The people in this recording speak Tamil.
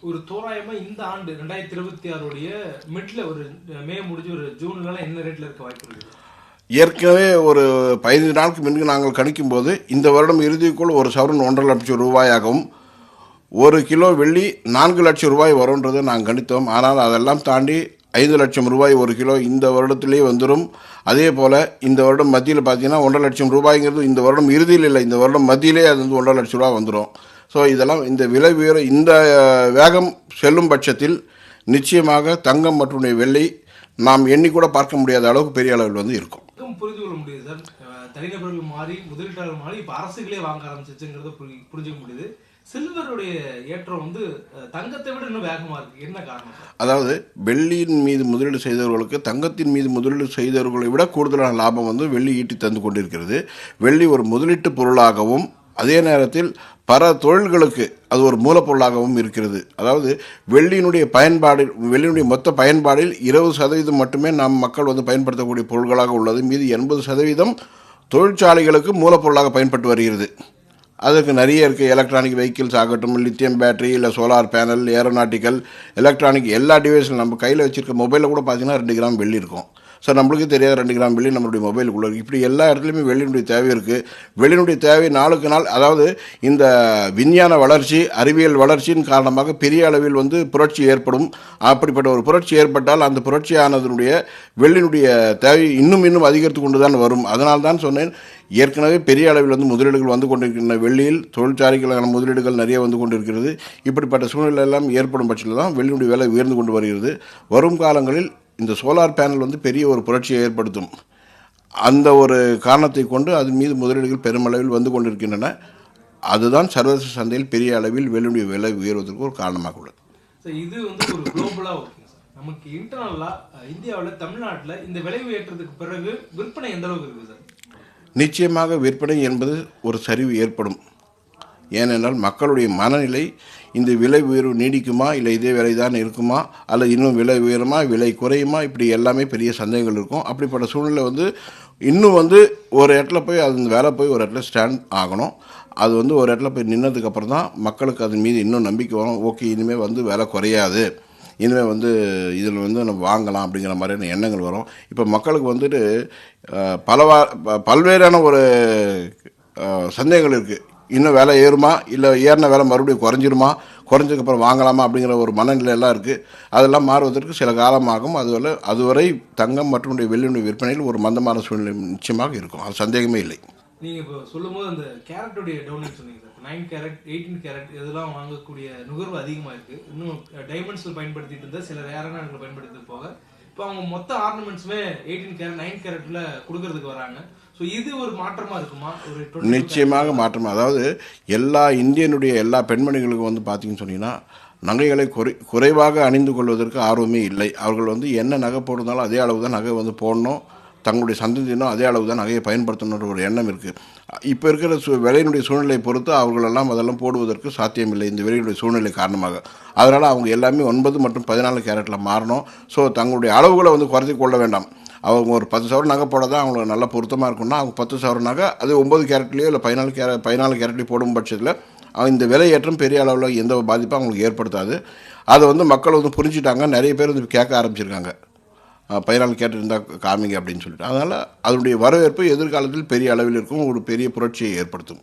ஒரு தோராயமா இந்த ஆண்டு 2026 மிட்ல ஒரு மே முடிஞ்சு ஒரு ஜூன்ல என்ன ரேட்ல இருக்க வாய்ப்பு இருக்கு? ஏற்கனவே ஒரு 15 நாளுக்கு முன்பு நாங்கள் கணிக்கும் போது இந்த வருடம் இறுதிக்குள் ஒரு சவரன் 1.5 லட்சம் ரூபாயாகவும் 1 கிலோ வெள்ளி 4 லட்சம் ரூபாய் வரும்ன்றதை நாங்கள் கணித்தோம். ஆனால் அதெல்லாம் தாண்டி 5 லட்சம் ரூபாய் 1 கிலோ இந்த வருடத்திலேயே வந்துடும். அதே போல் இந்த வருடம் மத்தியில் பார்த்தீங்கன்னா 1.5 லட்சம் ரூபாய்ங்கிறது இந்த வருடம் இறுதியில் இல்லை, இந்த வருடம் மத்தியிலே அது வந்து 1.5 லட்சம் ரூபா வந்துடும். ஸோ இதெல்லாம் இந்த விலை உயர இந்த வேகம் செல்லும் பட்சத்தில் நிச்சயமாக தங்கம் மற்றும் வெள்ளி நாம் எண்ணிக்கூட பார்க்க முடியாத அளவுக்கு பெரிய அளவில் வந்து இருக்கும். புரிந்து கொள்ள முடியுது சார். தனிநபர்கள் மாறி முதலீட்டாளர்கள் மாறி இப்போ அரசுகளே வாங்க ஆரம்பிச்சிச்சுங்கிறத புரிஞ்சுக்க முடியுது. சில்வருடைய ஏற்றம் வந்து தங்கத்தை விட இன்னும் வேகமாக இருக்குது. என்ன காரணம்? அதாவது வெள்ளியின் மீது முதலீடு செய்தவர்களுக்கு தங்கத்தின் மீது முதலீடு செய்தவர்களை விட கூடுதலான லாபம் வந்து வெள்ளி ஈட்டி தந்து கொண்டிருக்கிறது. வெள்ளி ஒரு முதலீட்டு பொருளாகவும் அதே நேரத்தில் பல தொழில்களுக்கு அது ஒரு மூலப்பொருளாகவும் இருக்கிறது. அதாவது வெள்ளியினுடைய மொத்த பயன்பாடில் 20% மட்டுமே நம் மக்கள் வந்து பயன்படுத்தக்கூடிய பொருள்களாக உள்ளது. மீது 80% தொழிற்சாலைகளுக்கு மூலப்பொருளாக பயன்பட்டு வருகிறது. அதுக்கு நிறைய இருக்குது. எலக்ட்ரானிக் வெஹிக்கிள்ஸ் ஆகட்டும், லித்தியம் பேட்டரி, இல்லை சோலார் பேனல், ஏரோநாட்டிக்கல், எலக்ட்ரானிக் எல்லா டிவைஸும் நம்ம கையில் வச்சுருக்க மொபைலில் கூட பார்த்திங்கன்னா 2 கிராம் வெள்ளி இருக்கும். ஸோ நம்மளுக்கு தெரியாது 2 கிராம் வெள்ளி நம்மளுடைய மொபைலுக்குள்ளே இருக்குது. இப்படி எல்லா இடத்துலையுமே வெள்ளியினுடைய தேவை இருக்குது. வெள்ளியினுடைய தேவை நாளுக்கு நாள், அதாவது இந்த விஞ்ஞான வளர்ச்சி, அறிவியல் வளர்ச்சியின் காரணமாக பெரிய அளவில் வந்து புரட்சி ஏற்படும். அப்படிப்பட்ட ஒரு புரட்சி ஏற்பட்டால் அந்த புரட்சியானதனுடைய வெள்ளியினுடைய தேவை இன்னும் அதிகரித்து கொண்டு தான் வரும். அதனால் தான் சொன்னேன், ஏற்கனவே பெரிய அளவில் வந்து முதலீடுகள் வந்து கொண்டிருக்கின்ற வெள்ளியில் தொழிற்சாலைகளான முதலீடுகள் நிறைய வந்து கொண்டிருக்கிறது. இப்படிப்பட்ட சூழ்நிலை எல்லாம் ஏற்படும் பட்சத்தில் தான் வெள்ளியுடைய விலை உயர்ந்து கொண்டு வருகிறது. வரும் காலங்களில் இந்த சோலார் பேனல் வந்து பெரிய ஒரு புரட்சியை ஏற்படுத்தும். அந்த ஒரு காரணத்தை கொண்டு அதன் மீது முதலீடுகள் பெருமளவில் வந்து கொண்டிருக்கின்றன. அதுதான் சர்வதேச சந்தையில் பெரிய அளவில் வெள்ளியுடைய விலை உயர்வதற்கு ஒரு காரணமாக உள்ளது. இது வந்து ஒரு குளோபலாக ஓகே சார். நமக்கு இன்டர்னலாக இந்தியாவில் தமிழ்நாட்டில் இந்த விலை உயர்த்ததுக்கு பிறகு விற்பனை எந்த அளவுக்கு இருக்குது சார்? நிச்சயமாக விற்பனை என்பது ஒரு சரிவு ஏற்படும். ஏனென்றால் மக்களுடைய மனநிலை இந்த விலை உயர்வு நீடிக்குமா, இல்லை இதே விலை தான் இருக்குமா, அல்லது இன்னும் விலை உயருமா, விலை குறையுமா, இப்படி எல்லாமே பெரிய சந்தேகங்கள் இருக்கும். அப்படிப்பட்ட சூழ்நிலை வந்து இன்னும் வந்து ஒரு இடத்துல போய் அது வேலை போய் ஒரு இடத்துல ஸ்டாண்ட் ஆகணும். அது வந்து ஒரு இடத்துல போய் நின்னதுக்கப்புறம் தான் மக்களுக்கு அதன் மீது இன்னும் நம்பிக்கை வரும். ஓகே, இனிமேல் வந்து விலை குறையாது, இனிமேல் வந்து இதில் வந்து நம்ம வாங்கலாம் அப்படிங்கிற மாதிரியான எண்ணங்கள் வரும். இப்போ மக்களுக்கு வந்துட்டு பல்வேறான ஒரு சந்தேகங்கள் இருக்குது. இன்னும் விலை ஏறுமா, இல்லை ஏறின விலை மறுபடியும் குறைஞ்சதுக்கப்புறம் வாங்கலாமா அப்படிங்கிற ஒரு மனநிலையெல்லாம் இருக்குது. அதெல்லாம் மாறுவதற்கு சில காலமாகும். அதுவரை தங்கம் மற்றும் வெள்ளியுடைய விற்பனையில் ஒரு மந்தமான சூழ்நிலை நிச்சயமாக இருக்கும். அது சந்தேகமே இல்லை. நீங்கள் இப்போ சொல்லும்போது அந்த கேரட்டுடைய டவுனிங் சொன்னீங்க சார். 9 கேரட் 18 கேரட் இதெல்லாம் வாங்கக்கூடிய நுகர்வு அதிகமாக இருக்குது. இன்னும் டைமண்ட்ஸில் பயன்படுத்திட்டு இருந்தால் சில ரேரான இடங்களை பயன்படுத்தி போக இப்போ அவங்க மொத்த ஆர்னமெண்ட்ஸுமே 18 கேரட் 9 கேரட்டில் கொடுக்கறதுக்கு வராங்க. ஸோ இது ஒரு மாற்றமாக இருக்குமா? ஒரு நிச்சயமாக மாற்றம். அதாவது இந்தியனுடைய எல்லா பெண்மணிகளுக்கும் வந்து பார்த்தீங்கன்னு சொன்னீங்கன்னா நகைகளை குறைவாக அணிந்து கொள்வதற்கு ஆர்வமே இல்லை. அவர்கள் வந்து என்ன நகை போடுறதாலும் அதே அளவு தான் நகை வந்து போடணும், தங்களுடைய சந்ததியினும் அதே அளவு தான் நகையை பயன்படுத்தணுன்ற ஒரு எண்ணம் இருக்குது. இப்போ இருக்கிற விலையினுடைய சூழ்நிலை பொறுத்து அவர்களெல்லாம் அதெல்லாம் போடுவதற்கு சாத்தியமில்லை இந்த விலையினுடைய சூழ்நிலை காரணமாக. அதனால் அவங்க எல்லாமே 9 மற்றும் 14 கேரட்டில் மாறணும். ஸோ தங்களுடைய அளவுகளை வந்து குறைச்சி கொள்ள வேண்டாம். அவங்க ஒரு 10 சவரன் நகை போட தான் அவங்களுக்கு நல்லா பொருத்தமாக இருக்குன்னா அவங்க 10 சவரன் நகை அது 9 கேரட்லேயோ இல்லை 14 கேரட்லேயோ போடும் பட்சத்தில் இந்த விலை ஏற்றம் பெரிய அளவில் எந்த பாதிப்பும் அவங்களுக்கு ஏற்படுத்தாது. அதை வந்து மக்கள் வந்து புரிஞ்சுட்டாங்க. நிறைய பேர் வந்து கேட்க ஆரம்பிச்சிருக்காங்க, 14 கேரட் இருந்தால் காமிங்க அப்படின்னு சொல்லிட்டு. அதனால் அதனுடைய வரவேற்பு எதிர்காலத்தில் பெரிய அளவில் இருக்கும், ஒரு பெரிய புரட்சியை ஏற்படுத்தும்.